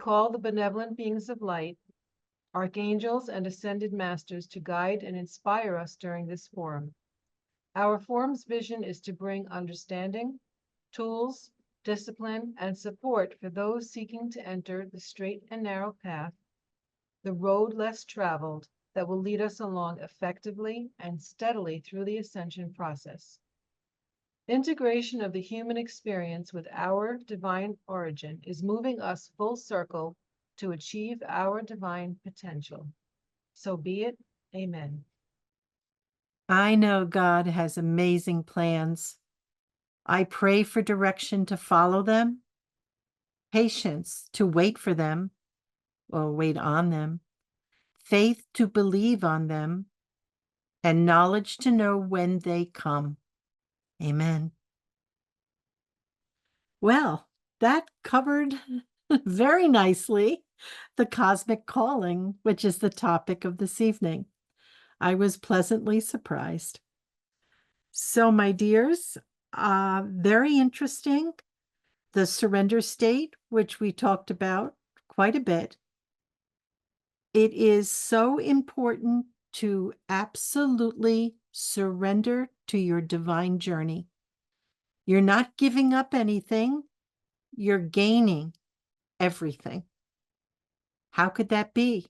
call the benevolent beings of light, archangels and ascended masters, to guide and inspire us during this forum. Our forum's vision is to bring understanding, tools, discipline, and support for those seeking to enter the straight and narrow path, the road less traveled, that will lead us along effectively and steadily through the ascension process. Integration of the human experience with our divine origin is moving us full circle to achieve our divine potential. So be it. Amen. I know God has amazing plans. I pray for direction to follow them, patience to wait for them, or wait on them, faith to believe on them, and knowledge to know when they come. Amen. Well, that covered very nicely the cosmic calling, which is the topic of this evening. I was pleasantly surprised. So, my dears, very interesting. The surrender state, which we talked about quite a bit. It is so important to absolutely surrender to your divine journey. You're not giving up anything, you're gaining everything. How could that be?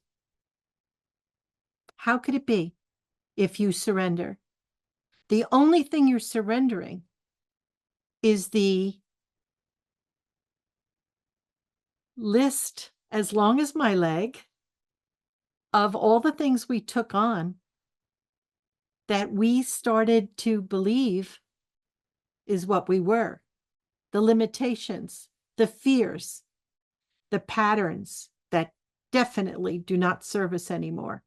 How could it be if you surrender? The only thing you're surrendering is the list, as long as my leg, of all the things we took on that we started to believe is what we were. The limitations, the fears, the patterns that definitely do not serve us anymore.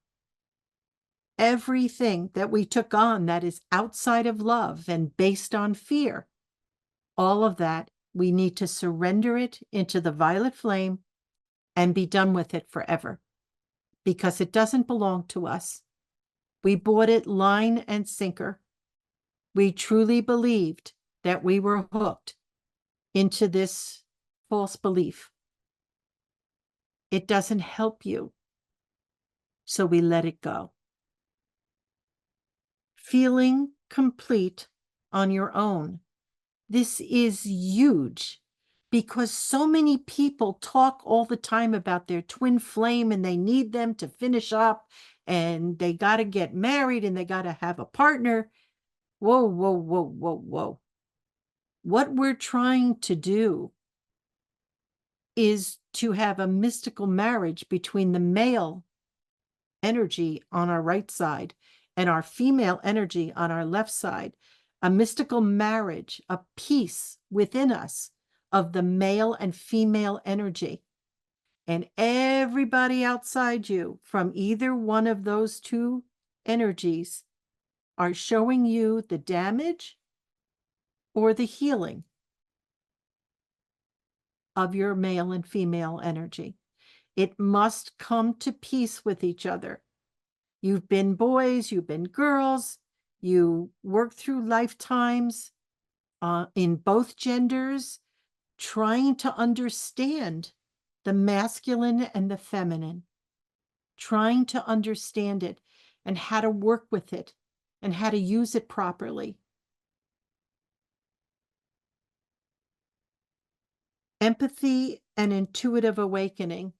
Everything that we took on that is outside of love and based on fear, all of that, we need to surrender it into the violet flame and be done with it forever, because it doesn't belong to us. We bought it line and sinker. We truly believed that we were hooked into this false belief. It doesn't help you, so we let it go. Feeling complete on your own. This is huge, because so many people talk all the time about their twin flame and they need them to finish up and they got to get married and they got to have a partner. Whoa, whoa, whoa, whoa, whoa. What we're trying to do is to have a mystical marriage between the male energy on our right side and our female energy on our left side. A mystical marriage, a peace within us of the male and female energy. And everybody outside you from either one of those two energies are showing you the damage or the healing of your male and female energy. It must come to peace with each other. You've been boys, you've been girls, you work through lifetimes in both genders, trying to understand the masculine and the feminine, trying to understand it and how to work with it and how to use it properly. Empathy and intuitive awakening.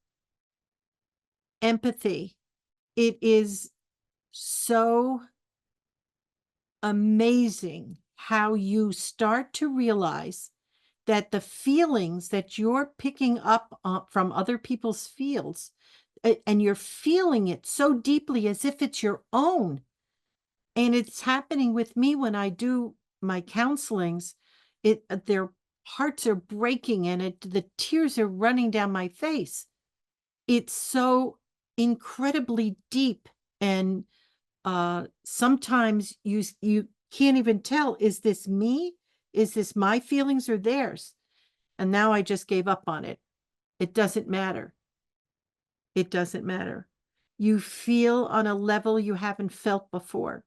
Empathy. It is so amazing how you start to realize that the feelings that you're picking up from other people's fields, and you're feeling it so deeply as if it's your own. And it's happening with me when I do my counselings. Their hearts are breaking and the tears are running down my face. It's so incredibly deep, and sometimes you can't even tell, is this me? Is this my feelings or theirs? And now I just gave up on it. It doesn't matter. It doesn't matter. You feel on a level you haven't felt before.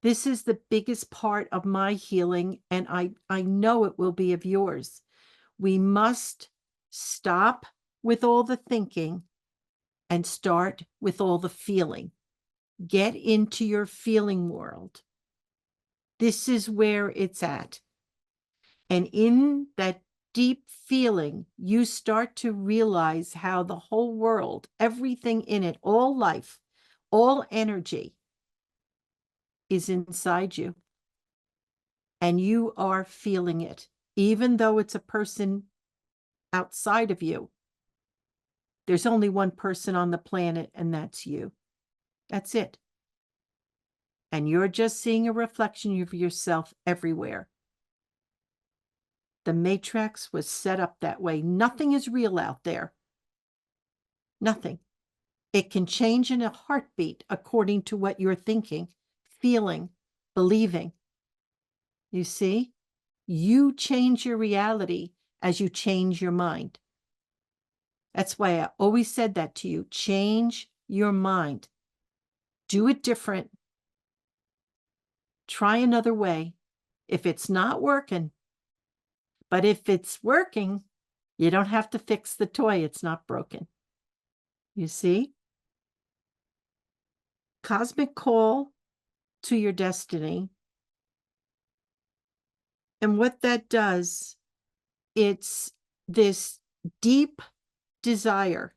This is the biggest part of my healing, and I know it will be of yours. We must stop with all the thinking and start with all the feeling. Get into your feeling world. This is where it's at. And in that deep feeling, you start to realize how the whole world, everything in it, all life, all energy is inside you. And you are feeling it, even though it's a person outside of you. There's only one person on the planet, and that's you. That's it. And you're just seeing a reflection of yourself everywhere. The matrix was set up that way. Nothing is real out there. Nothing. It can change in a heartbeat according to what you're thinking, feeling, believing. You see? You change your reality as you change your mind. That's why I always said that to you. Change your mind. Do it different. Try another way. If it's not working, but if it's working, you don't have to fix the toy. It's not broken. You see? Cosmic call to your destiny. And what that does, it's this deep desire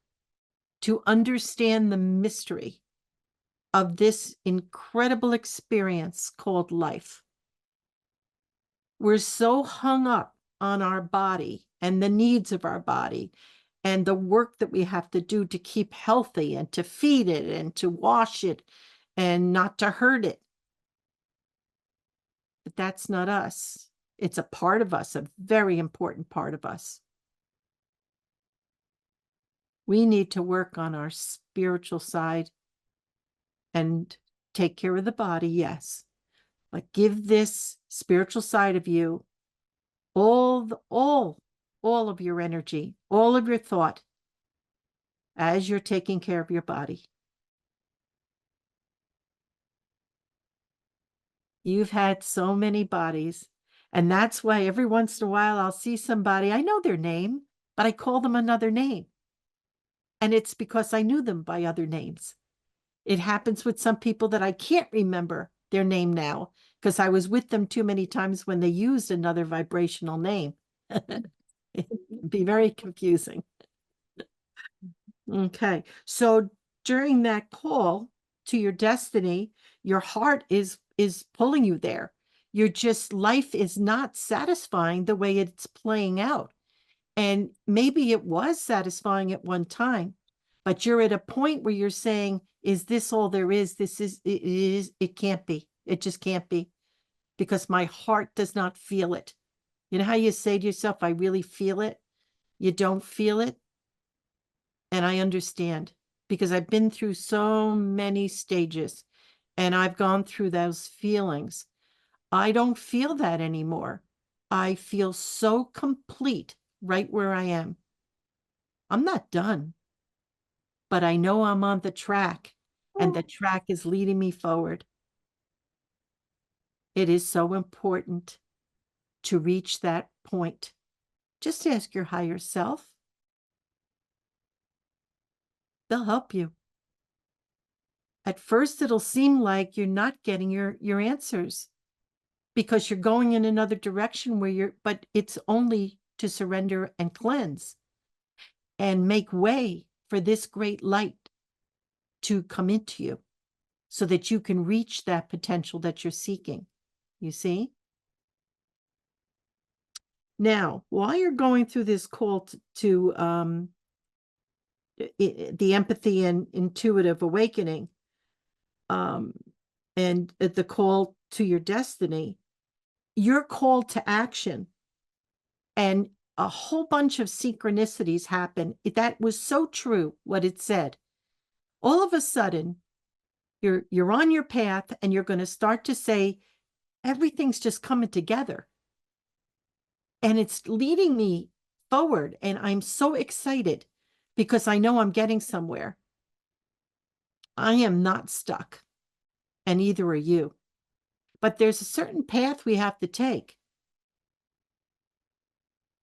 to understand the mystery of this incredible experience called life. We're so hung up on our body and the needs of our body and the work that we have to do to keep healthy and to feed it and to wash it and not to hurt it. But that's not us. It's a part of us, a very important part of us. We need to work on our spiritual side and take care of the body, yes. But give this spiritual side of you all of your energy, all of your thought as you're taking care of your body. You've had so many bodies, and that's why every once in a while I'll see somebody, I know their name, but I call them another name. And it's because I knew them by other names. It happens with some people that I can't remember their name now because I was with them too many times when they used another vibrational name. It'd be very confusing. Okay, so during that call to your destiny, your heart is pulling you there. You're just, life is not satisfying the way it's playing out. And maybe it was satisfying at one time, but you're at a point where you're saying, is this all there is? It can't be. It just can't be, because my heart does not feel it. You know how you say to yourself, I really feel it? You don't feel it. And I understand, because I've been through so many stages and I've gone through those feelings. I don't feel that anymore. I feel so complete right where I am. I'm not done, but I know I'm on the track, and the track is leading me forward. It is so important to reach that point. Just ask your higher self. They'll help you. At first, it'll seem like you're not getting your answers because you're going in another direction but it's only to surrender and cleanse and make way for this great light to come into you so that you can reach that potential that you're seeking. You see? Now, while you're going through this call to the empathy and intuitive awakening, and the call to your destiny, you're called to action, and a whole bunch of synchronicities happen. That was so true, what it said. All of a sudden, you're on your path, and you're going to start to say, everything's just coming together. And it's leading me forward, and I'm so excited because I know I'm getting somewhere. I am not stuck, and neither are you. But there's a certain path we have to take.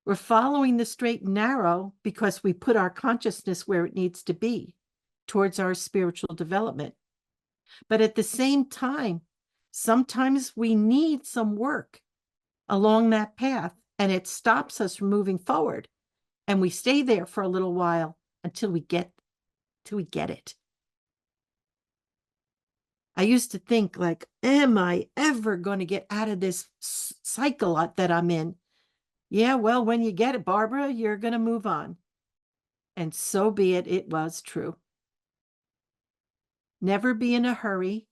We're following the straight and narrow because we put our consciousness where it needs to be, towards our spiritual development. But at the same time, sometimes we need some work along that path, and it stops us from moving forward. And we stay there for a little while until we get it. I used to think, like, am I ever going to get out of this cycle that I'm in? Yeah, well, when you get it, Barbara, you're going to move on. And so be it. It was true. Never be in a hurry.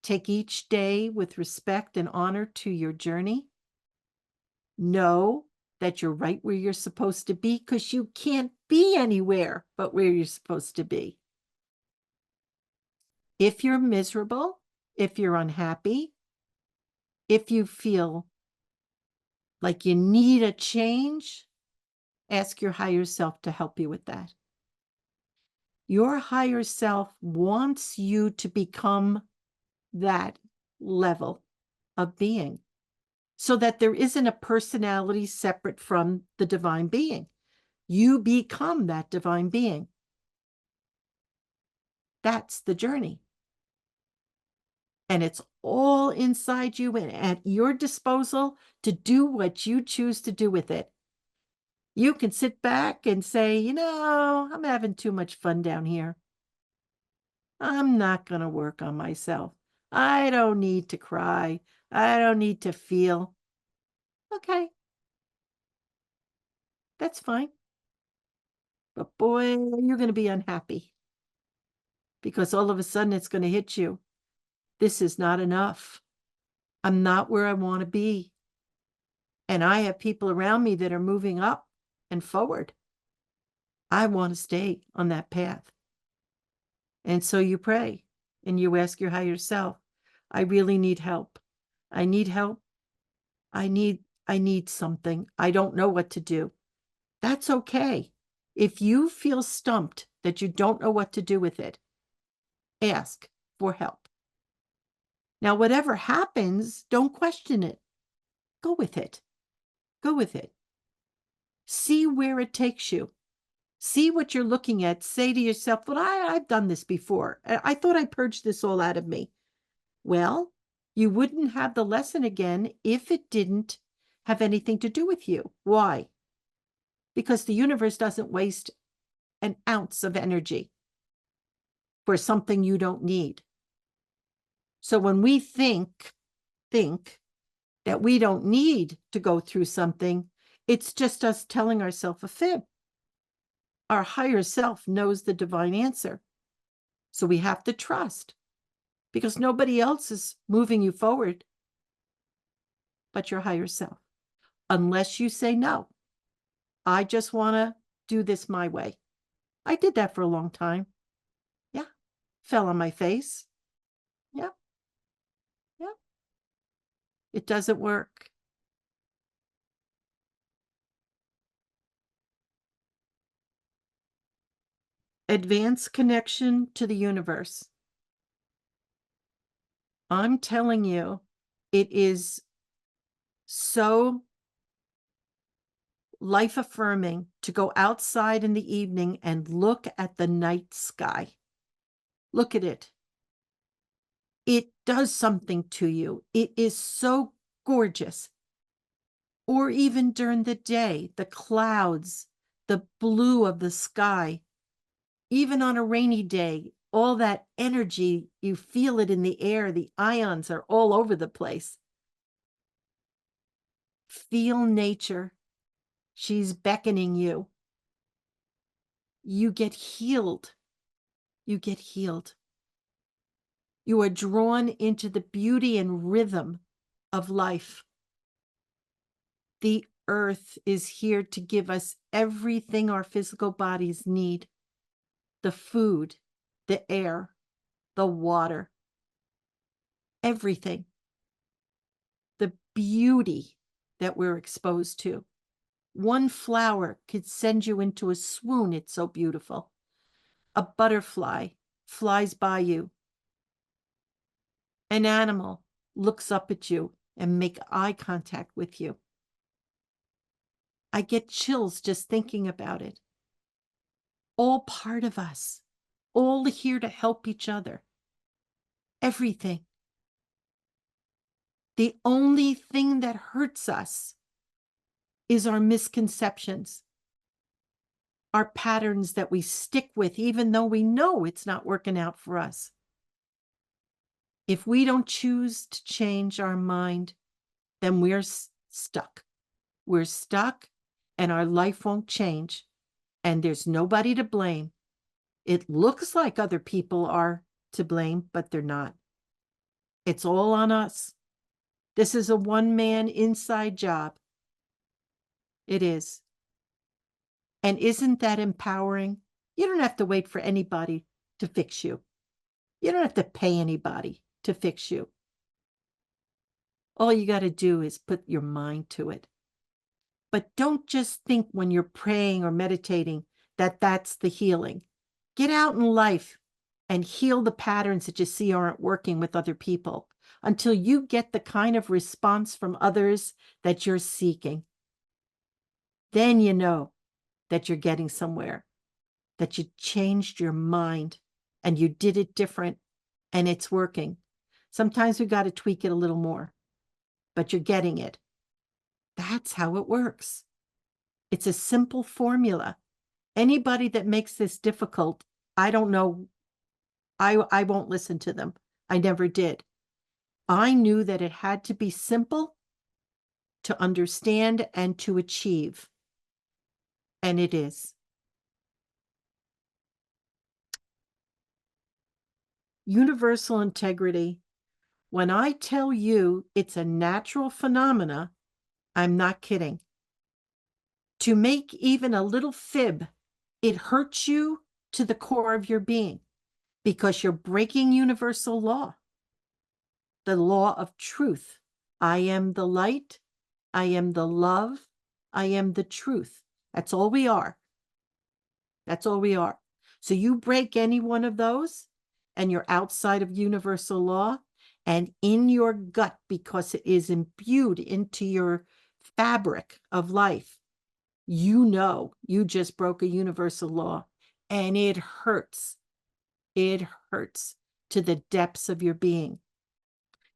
Take each day with respect and honor to your journey. Know that you're right where you're supposed to be, because you can't be anywhere but where you're supposed to be. If you're miserable, if you're unhappy, if you feel like you need a change, ask your higher self to help you with that. Your higher self wants you to become that level of being, so that there isn't a personality separate from the divine being. You become that divine being. That's the journey. And it's all inside you and at your disposal to do what you choose to do with it. You can sit back and say, I'm having too much fun down here. I'm not going to work on myself. I don't need to cry. I don't need to feel. Okay. That's fine. But boy, you're going to be unhappy, because all of a sudden it's going to hit you. This is not enough. I'm not where I want to be. And I have people around me that are moving up and forward. I want to stay on that path. And so you pray and you ask your higher self, I really need help. I need help. I need something. I don't know what to do. That's okay. If you feel stumped that you don't know what to do with it, ask for help. Now, whatever happens, don't question it. Go with it. Go with it. See where it takes you. See what you're looking at. Say to yourself, well, I've done this before. I thought I purged this all out of me. Well, you wouldn't have the lesson again if it didn't have anything to do with you. Why? Because the universe doesn't waste an ounce of energy for something you don't need. So when we think that we don't need to go through something, it's just us telling ourselves a fib. Our higher self knows the divine answer. So we have to trust, because nobody else is moving you forward but your higher self. Unless you say, no, I just want to do this my way. I did that for a long time. Yeah. Fell on my face. Yeah. Yeah. It doesn't work. Advanced connection to the universe. I'm telling you, it is so life affirming to go outside in the evening and look at the night sky. Look at it. It does something to you. It is so gorgeous. Or even during the day, the clouds, the blue of the sky. Even on a rainy day, all that energy, you feel it in the air. The ions are all over the place. Feel nature. She's beckoning you. You get healed. You get healed. You are drawn into the beauty and rhythm of life. The earth is here to give us everything our physical bodies need. The food, the air, the water, everything. The beauty that we're exposed to. One flower could send you into a swoon. It's so beautiful. A butterfly flies by you. An animal looks up at you and make eye contact with you. I get chills just thinking about it. All part of us, all here to help each other. Everything. The only thing that hurts us is our misconceptions, our patterns that we stick with, even though we know it's not working out for us. If we don't choose to change our mind, then we're stuck. We're stuck and our life won't change. And there's nobody to blame. It looks like other people are to blame, but they're not. It's all on us. This is a one-man inside job. It is. And isn't that empowering? You don't have to wait for anybody to fix you. You don't have to pay anybody to fix you. All you got to do is put your mind to it. But don't just think when you're praying or meditating that that's the healing. Get out in life and heal the patterns that you see aren't working with other people until you get the kind of response from others that you're seeking. Then you know that you're getting somewhere, that you changed your mind and you did it different and it's working. Sometimes we got to tweak it a little more, but you're getting it. That's how it works. It's a simple formula. Anybody that makes this difficult, I don't know. I won't listen to them. I never did. I knew that it had to be simple to understand and to achieve. And it is. Universal integrity. When I tell you it's a natural phenomena, I'm not kidding. To make even a little fib, it hurts you to the core of your being because you're breaking universal law, the law of truth. I am the light. I am the love. I am the truth. That's all we are. That's all we are. So you break any one of those and you're outside of universal law and in your gut, because it is imbued into your fabric of life, you know you just broke a universal law and it hurts. It hurts to the depths of your being.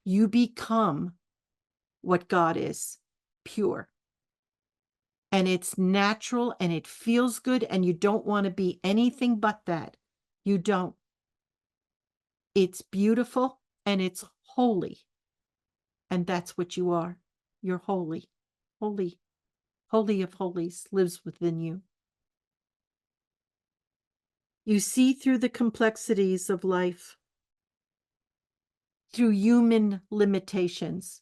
You become what God is, pure. And it's natural and it feels good and you don't want to be anything but that. You don't. It's beautiful and it's holy. And that's what you are. You're holy. Holy. Holy of holies lives within you. You see through the complexities of life, through human limitations.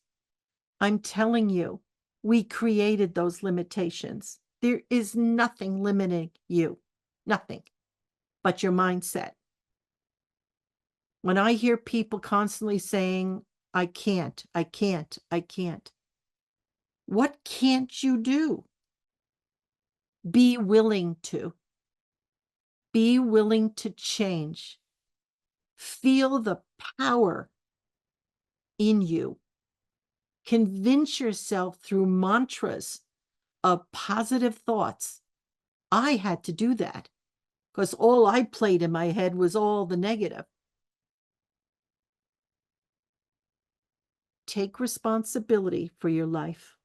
I'm telling you, we created those limitations. There is nothing limiting you. Nothing but your mindset. When I hear people constantly saying, I can't, I can't, I can't. What can't you do? Be willing to. Be willing to change. Feel the power in you. Convince yourself through mantras of positive thoughts. I had to do that because all I played in my head was all the negative. Take responsibility for your life,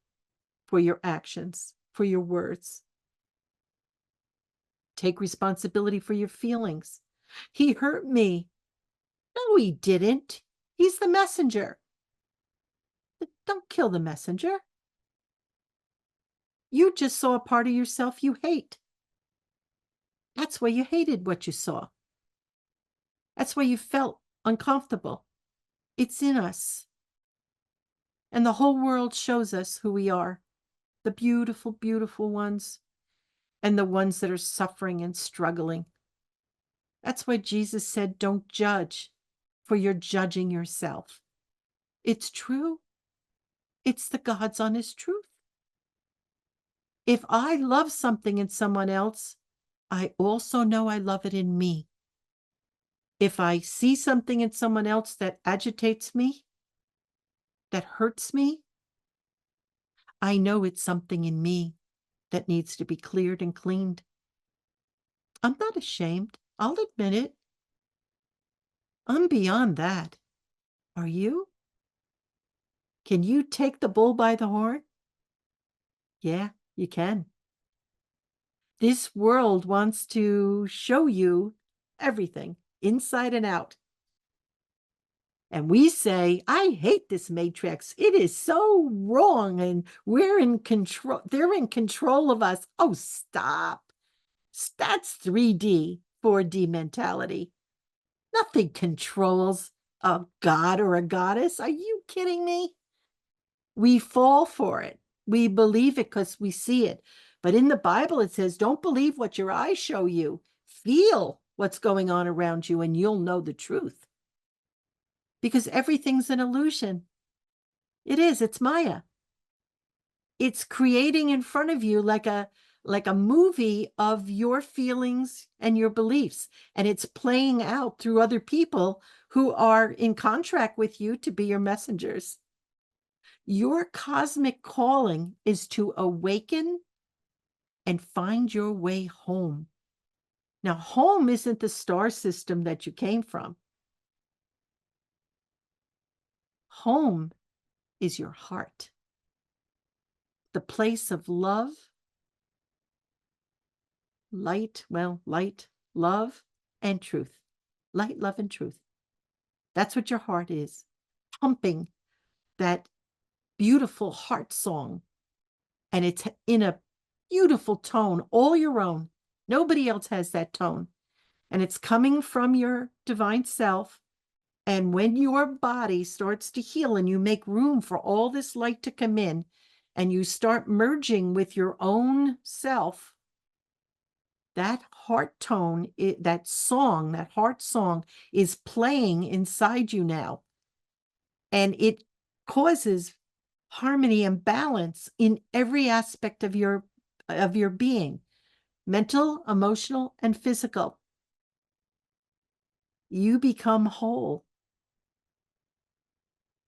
for your actions, for your words. Take responsibility for your feelings. He hurt me. No, he didn't. He's the messenger. Don't kill the messenger. You just saw a part of yourself you hate. That's why you hated what you saw. That's why you felt uncomfortable. It's in us. And the whole world shows us who we are. The beautiful, beautiful ones and the ones that are suffering and struggling. That's why Jesus said, don't judge, for you're judging yourself. It's true. It's the God's honest truth. If I love something in someone else, I also know I love it in me. If I see something in someone else that agitates me, that hurts me, I know it's something in me that needs to be cleared and cleaned. I'm not ashamed. I'll admit it. I'm beyond that. Are you? Can you take the bull by the horn? Yeah, you can. This world wants to show you everything, inside and out. And we say, I hate this matrix. It is so wrong. And we're in control. They're in control of us. Oh, stop. That's 3D, 4D mentality. Nothing controls a god or a goddess. Are you kidding me? We fall for it. We believe it because we see it. But in the Bible, it says, don't believe what your eyes show you. Feel what's going on around you, and you'll know the truth. Because everything's an illusion. It is. It's Maya. It's creating in front of you like a movie of your feelings and your beliefs. And it's playing out through other people who are in contract with you to be your messengers. Your cosmic calling is to awaken and find your way home. Now, home isn't the star system that you came from. Home is your heart, the place of love, light, love, and truth. Light, love, and truth. That's what your heart is, pumping that beautiful heart song. And it's in a beautiful tone, all your own. Nobody else has that tone. And it's coming from your divine self. And when your body starts to heal and you make room for all this light to come in, and you start merging with your own self, that heart tone, that heart song is playing inside you now. And it causes harmony and balance in every aspect of your being, mental, emotional, and physical. You become whole.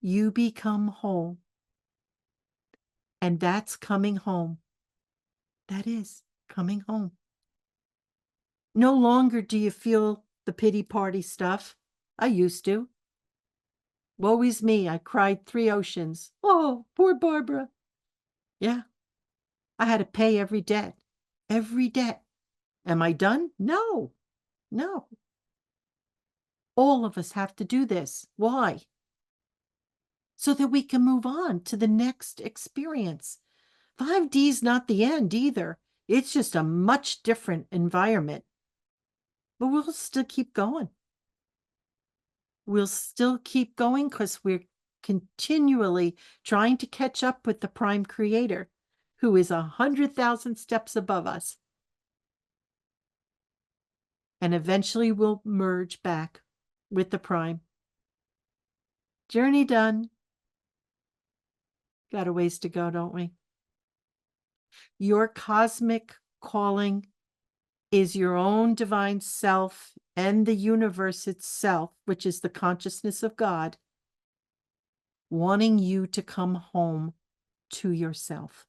You become whole. And that's coming home. That is coming home. No longer do you feel the pity party stuff. I used to. Woe is me. I cried 3 oceans. Oh, poor Barbara. Yeah. I had to pay every debt. Every debt. Am I done? No. No. All of us have to do this. Why? So that we can move on to the next experience. 5D is not the end either. It's just a much different environment. But we'll still keep going. We'll still keep going because we're continually trying to catch up with the prime creator, who is 100,000 steps above us. And eventually we'll merge back with the prime. Journey done. Got a ways to go, don't we? Your cosmic calling is your own divine self and the universe itself, which is the consciousness of God, wanting you to come home to yourself,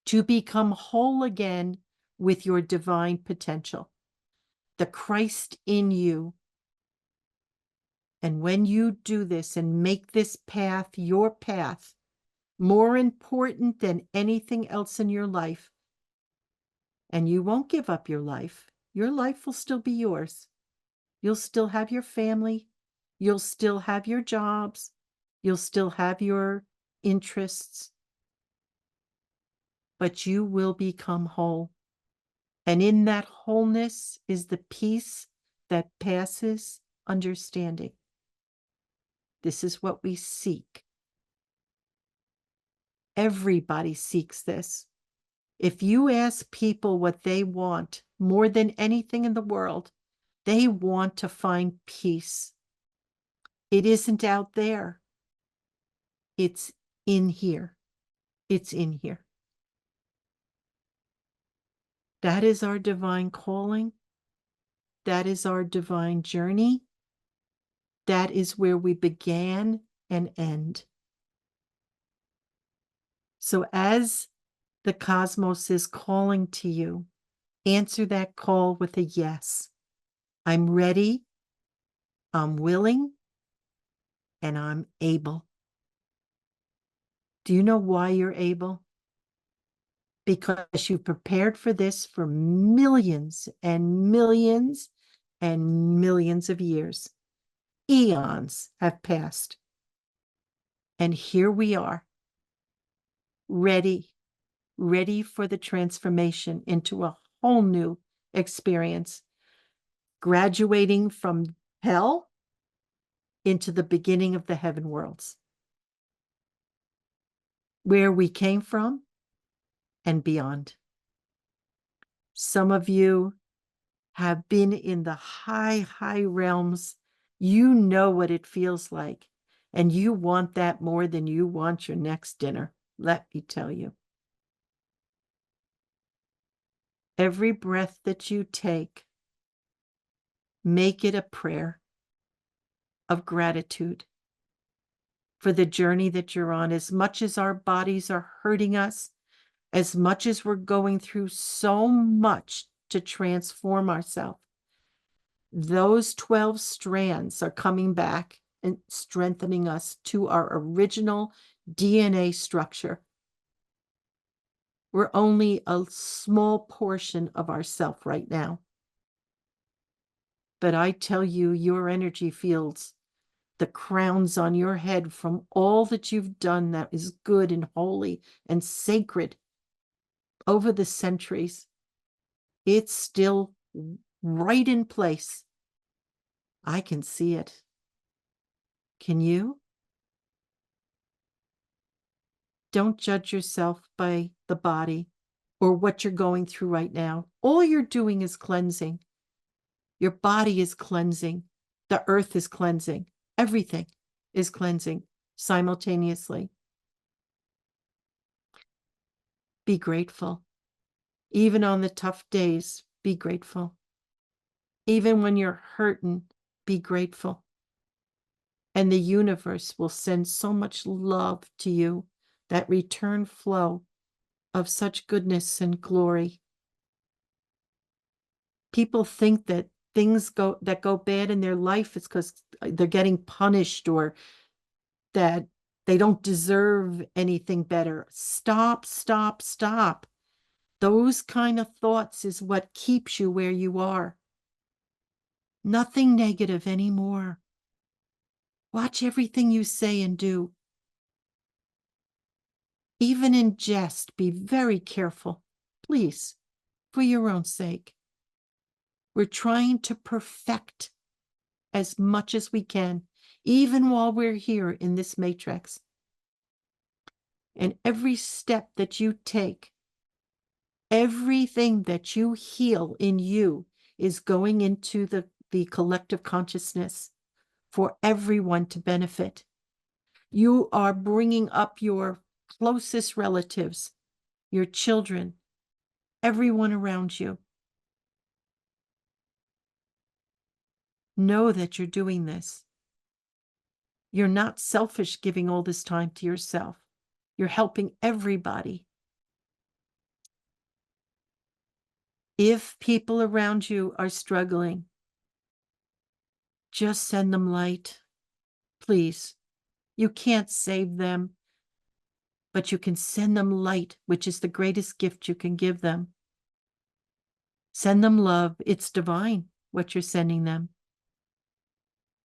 to become whole again with your divine potential, the Christ in you. And when you do this and make this path your path, more important than anything else in your life, and you won't give up your life will still be yours. You'll still have your family. You'll still have your jobs. You'll still have your interests. But you will become whole. And in that wholeness is the peace that passes understanding. This is what we seek. Everybody seeks this. If you ask people what they want more than anything in the world, they want to find peace. It isn't out there. It's in here. It's in here. That is our divine calling. That is our divine journey. That is where we began and end. So as The cosmos is calling to you. Answer that call with a yes. I'm ready, I'm willing, and I'm able. Do you know why you're able? Because you've prepared for this for millions and millions and millions of years. Eons have passed. And here we are, ready for the transformation into a whole new experience, graduating from hell into the beginning of the heaven worlds, where we came from and beyond. Some of you have been in the high realms. You know what it feels like, and you want that more than you want your next dinner. Let me tell you. Every breath that you take, make it a prayer of gratitude for the journey that you're on. As much as our bodies are hurting us, as much as we're going through so much to transform ourselves, those 12 strands are coming back and strengthening us to our original DNA structure. We're only a small portion of ourself right now. But I tell you, your energy fields, the crowns on your head from all that you've done that is good and holy and sacred over the centuries, it's still right in place. I can see it. Can you? Don't judge yourself by the body or what you're going through right now. All you're doing is cleansing. Your body is cleansing. The earth is cleansing. Everything is cleansing simultaneously. Be grateful. Even on the tough days, be grateful. Even when you're hurting, be grateful. And the universe will send so much love to you, that return flow of such goodness and glory. People think that things go bad in their life is because they're getting punished or that they don't deserve anything better. Stop. Those kind of thoughts is what keeps you where you are. Nothing negative anymore. Watch everything you say and do. Even in jest, be very careful, please, for your own sake. We're trying to perfect as much as we can, even while we're here in this matrix. And every step that you take, everything that you heal in you is going into the collective consciousness for everyone to benefit. You are bringing up your closest relatives, your children, everyone around you. Know that you're doing this. You're not selfish giving all this time to yourself. You're helping everybody. If people around you are struggling, just send them light, please. You can't save them, but you can send them light, which is the greatest gift you can give them. Send them love. It's divine what you're sending them.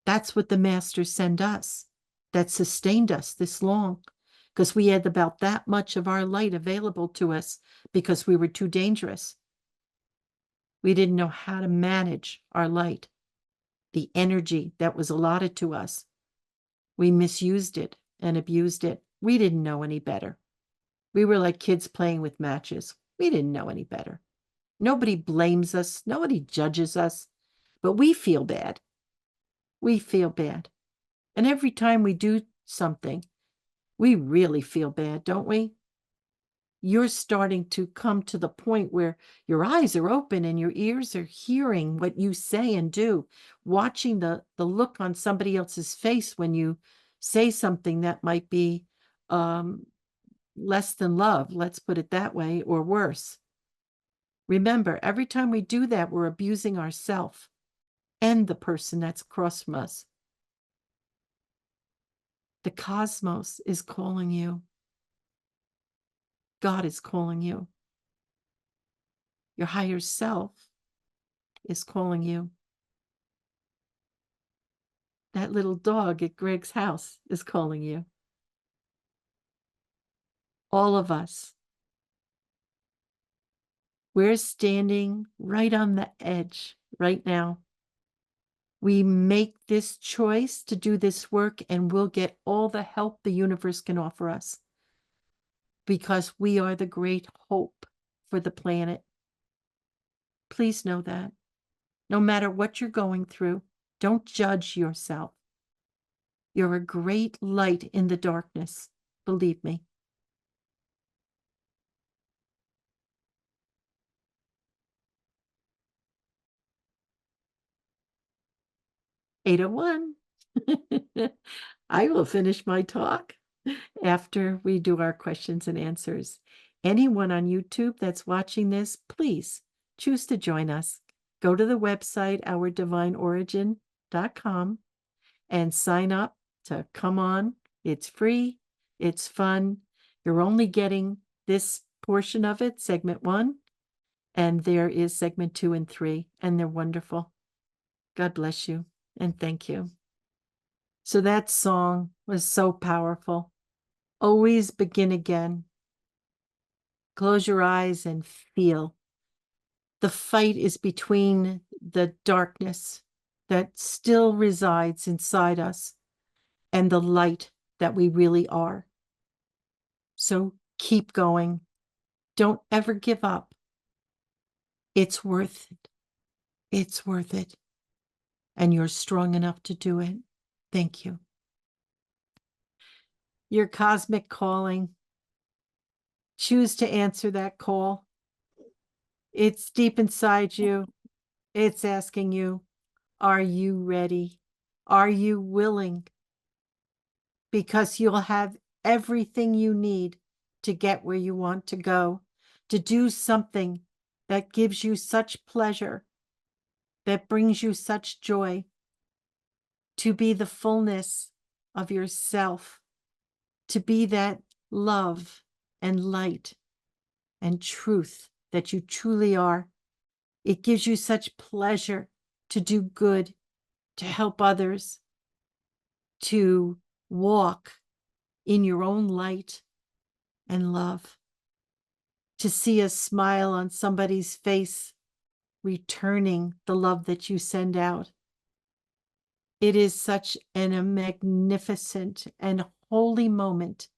That's what the masters send us, that sustained us this long, because we had about that much of our light available to us because we were too dangerous. We didn't know how to manage our light, the energy that was allotted to us. We misused it and abused it. We didn't know any better. We were like kids playing with matches. We didn't know any better. Nobody blames us. Nobody judges us. But we feel bad. We feel bad. And every time we do something, we really feel bad, don't we? You're starting to come to the point where your eyes are open and your ears are hearing what you say and do, watching the look on somebody else's face when you say something that might be less than love, let's put it that way, or worse. Remember, every time we do that, we're abusing ourselves and the person that's across from us. The cosmos is calling you. God is calling you. Your higher self is calling you. That little dog at Greg's house is calling you. All of us. We're standing right on the edge right now. We make this choice to do this work, and we'll get all the help the universe can offer us, because we are the great hope for the planet. Please know that. No matter what you're going through, don't judge yourself. You're a great light in the darkness, believe me. (8:01). I will finish my talk after we do our questions and answers. Anyone on YouTube that's watching this, please choose to join us. Go to the website, ourdivineorigin.com, and sign up to come on. It's free. It's fun. You're only getting this portion of it, segment 1, and there is segment 2 and 3, and they're wonderful. God bless you, and thank you. So that song was so powerful. Always begin again. Close your eyes and feel. The fight is between the darkness that still resides inside us and the light that we really are. So keep going. Don't ever give up. It's worth it. It's worth it. And you're strong enough to do it. Thank you. Your cosmic calling. Choose to answer that call. It's deep inside you. It's asking you, are you ready? Are you willing? Because you'll have everything you need to get where you want to go, to do something that gives you such pleasure, that brings you such joy, to be the fullness of yourself, to be that love and light and truth that you truly are. It gives you such pleasure to do good, to help others, to walk in your own light and love, to see a smile on somebody's face, returning the love that you send out. It is such a magnificent and holy moment.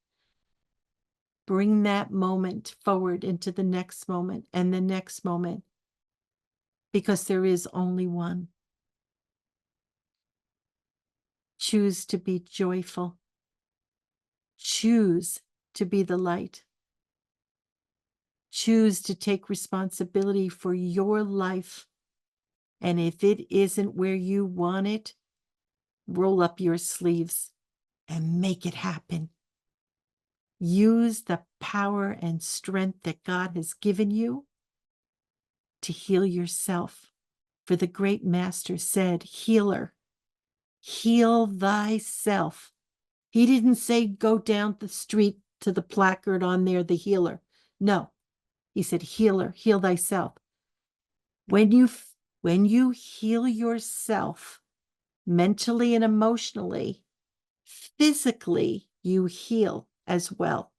Bring that moment forward into the next moment and the next moment, because there is only one. Choose to be joyful. Choose to be the light. Choose to take responsibility for your life. And if it isn't where you want it, roll up your sleeves and make it happen. Use the power and strength that God has given you to heal yourself. For the great master said, healer, heal thyself. He didn't say go down the street to the placard on there, the healer. No, he said, healer, heal thyself. When you heal yourself mentally and emotionally, physically, you heal as well.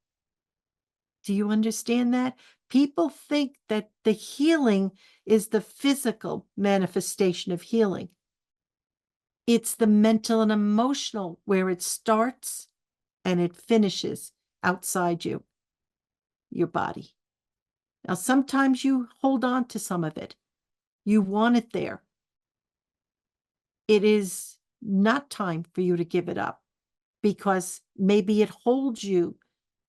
Do you understand that? People think that the healing is the physical manifestation of healing. It's the mental and emotional where it starts and it finishes outside you, your body. Now, sometimes you hold on to some of it. You want it there. It is not time for you to give it up, because maybe it holds you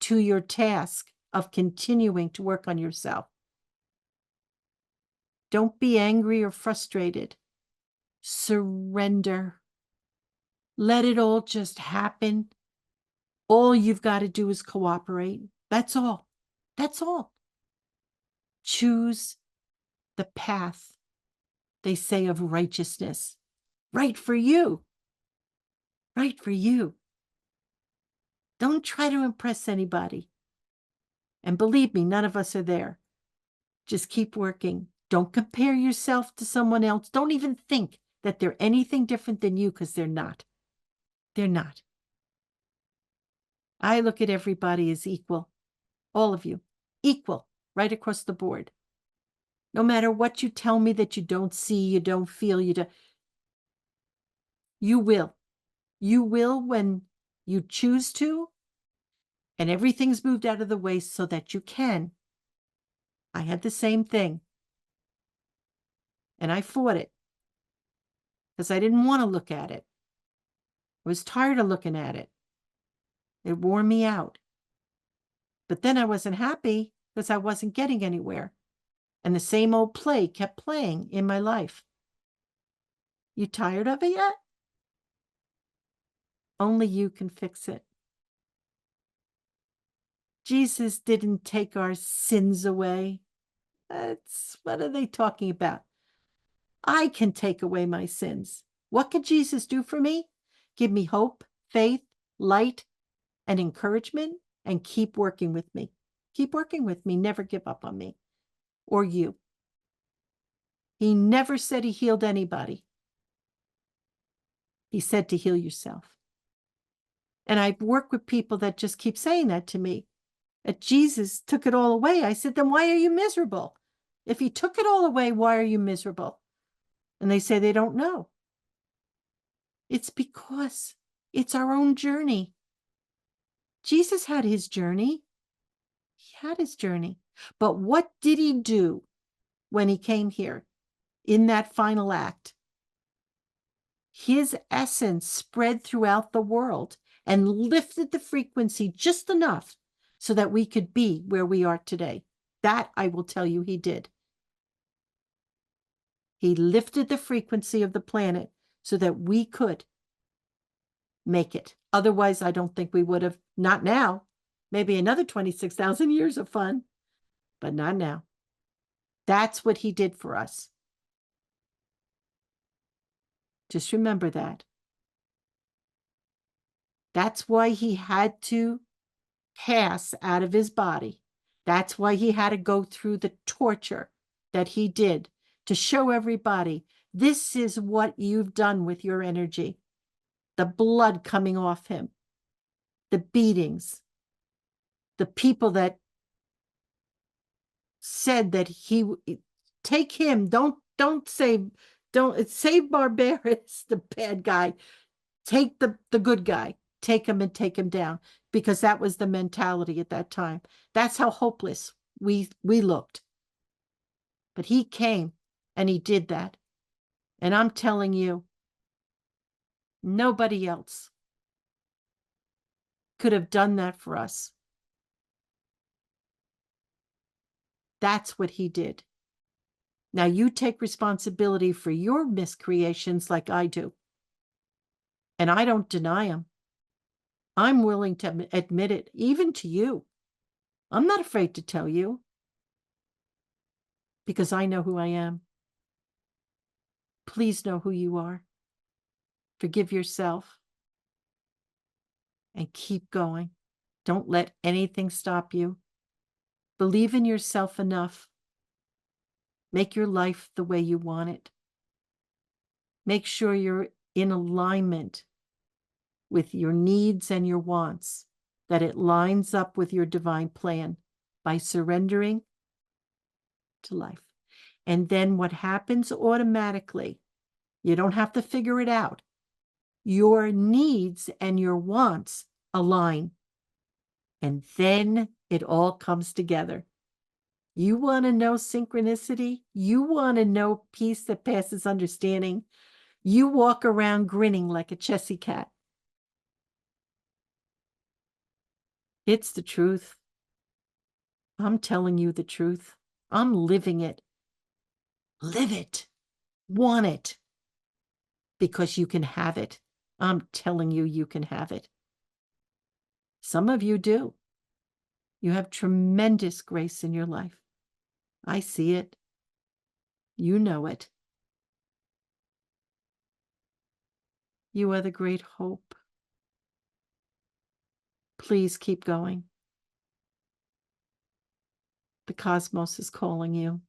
to your task of continuing to work on yourself. Don't be angry or frustrated. Surrender. Let it all just happen. All you've got to do is cooperate. That's all. That's all. Choose the path, they say, of righteousness. Right for you. Right for you. Don't try to impress anybody. And believe me, none of us are there. Just keep working. Don't compare yourself to someone else. Don't even think that they're anything different than you, because they're not. They're not. I look at everybody as equal. All of you. Equal. Right across the board. No matter what you tell me that you don't see, you don't feel, you will. You will when you choose to, and everything's moved out of the way so that you can. I had the same thing. And I fought it because I didn't want to look at it. I was tired of looking at it. It wore me out. But then I wasn't happy because I wasn't getting anywhere. And the same old play kept playing in my life. You tired of it yet? Only you can fix it. Jesus didn't take our sins away. What are they talking about? I can take away my sins. What could Jesus do for me? Give me hope, faith, light, and encouragement, and keep working with me. Keep working with me. Never give up on me or you. He never said he healed anybody. He said to heal yourself. And I work with people that just keep saying that to me, that Jesus took it all away. I said, then why are you miserable? If he took it all away, why are you miserable? And they say they don't know. It's because it's our own journey. Jesus had his journey. He had his journey. But what did he do when he came here in that final act? His essence spread throughout the world and lifted the frequency just enough so that we could be where we are today. That I will tell you he did. He lifted the frequency of the planet so that we could make it. Otherwise, I don't think we would have. Not now. Maybe another 26,000 years of fun, but not now. That's what he did for us. Just remember that. That's why he had to pass out of his body. That's why he had to go through the torture that he did to show everybody, this is what you've done with your energy. The blood coming off him, the beatings, the people that said that he take him, don't save Barbarous, the bad guy. Take the good guy, take him and take him down, because that was the mentality at that time. That's how hopeless we looked. But he came and he did that. And I'm telling you, nobody else could have done that for us. That's what he did. Now you take responsibility for your miscreations like I do. And I don't deny them. I'm willing to admit it, even to you. I'm not afraid to tell you, because I know who I am. Please know who you are. Forgive yourself and keep going. Don't let anything stop you. Believe in yourself enough. Make your life the way you want it. Make sure you're in alignment with your needs and your wants, that it lines up with your divine plan by surrendering to life. And then what happens automatically, you don't have to figure it out. Your needs and your wants align. And then it all comes together. You want to know synchronicity? You want to know peace that passes understanding? You walk around grinning like a Chessy cat. It's the truth. I'm telling you the truth. I'm living it. Live it. Want it. Because you can have it. I'm telling you, you can have it. Some of you do. You have tremendous grace in your life. I see it. You know it. You are the great hope. Please keep going. The cosmos is calling you.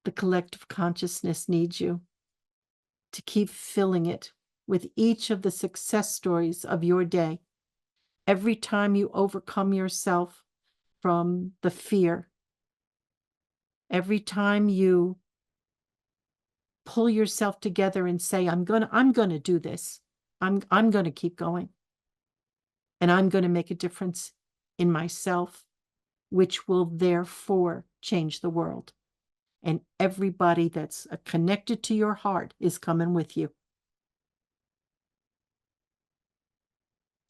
The collective consciousness needs you to keep filling it with each of the success stories of your day. Every time you overcome yourself from the fear, every time you pull yourself together and say, I'm gonna do this. I'm gonna keep going. And I'm gonna make a difference in myself, which will therefore change the world. And everybody that's connected to your heart is coming with you.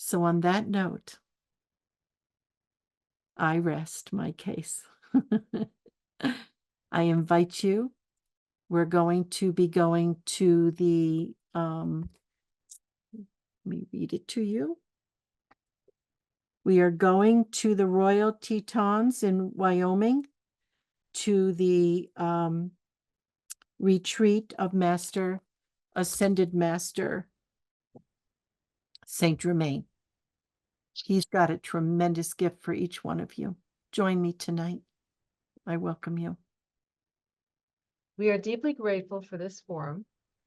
So on that note, I rest my case. I invite you. We're going to be going to the, let me read it to you. We are going to the Royal Tetons in Wyoming, to the retreat of Ascended Master Saint Germain. He's got a tremendous gift for each one of you. Join me tonight. I welcome you. We are deeply grateful for this forum.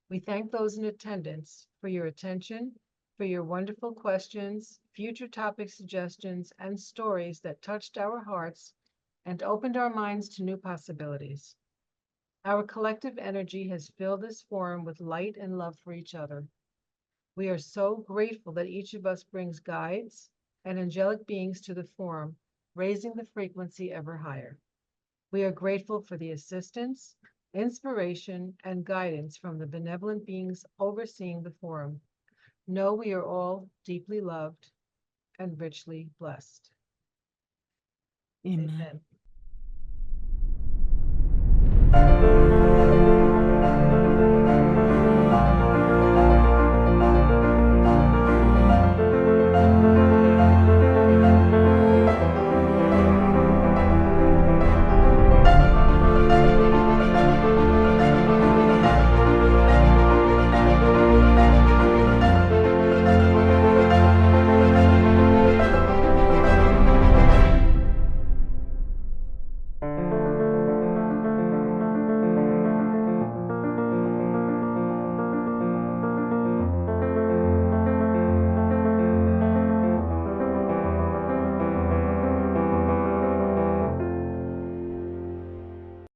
We thank those in attendance for your attention, for your wonderful questions, future topic suggestions, and stories that touched our hearts and opened our minds to new possibilities. Our collective energy has filled this forum with light and love for each other. We are so grateful that each of us brings guides and angelic beings to the forum, raising the frequency ever higher. We are grateful for the assistance, inspiration, and guidance from the benevolent beings overseeing the forum. Know we are all deeply loved and richly blessed. Amen. Amen.